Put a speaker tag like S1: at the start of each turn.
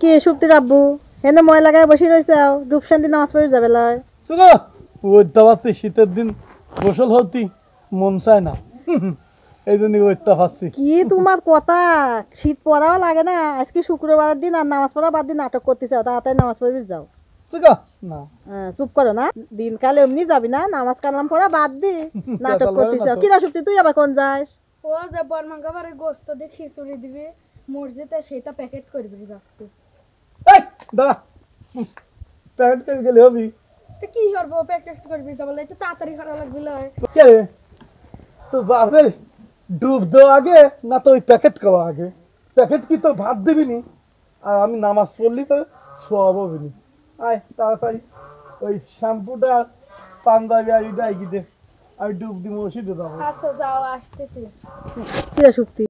S1: কি সুপ্তি যাবো হেনে মই লাগায় বসে রয়েছে ডুব শান্তি নামাজ পড়ে যাবে লয়
S2: শুনো ওইটা পাচ্ছি শীতের দিন গোসল হতি মন চায় না এই জন্য ওইটা পাচ্ছি।
S1: কি তোমার কথা শীত পড়াও লাগে না আজকে শুক্রবারের দিন আর নামাজ পড়া বাদ দিন নাটক করতেছে তাড়াতাড়ি নামাজ পড়বি যাও।
S2: শুনো না
S1: চুপ করো না দিনকাল এমনি যাবি না নামাজ কালাম পড়া বাদ দি নাটক করতেছ কি না সুপ্তি তুই আবার কোন যাস
S3: ও যে বর্মাঙ্গাবারে গোস্ত দিয়ে খিচুড়ি দিবে মসজিদে সেটা প্যাকেট করবি যাচ্ছে।
S2: এই দাঁড়া প্যাকেট করে গেলে হবি
S3: তো কি করবো প্যাকেট করবি যাবলে একটু তাড়াতাড়ি করা লাগবে লয়।
S2: কে রে? তো বাপরে ডুব দেওয়া আগে না তো ওই প্যাকেট খাওয়া আগে প্যাকেট কি তো ভাত দিবি নি আর আমি নামাজ পড়লি তো সব হবি নি আয় তাড়াতাড়ি ওই শ্যাম্পুটা পান্দাবি আর এটা কি দে আমি ডুব দিব ওষুধে দেবো।
S3: আচ্ছা যাও আসতেছি।
S1: কি রে সুপ্তি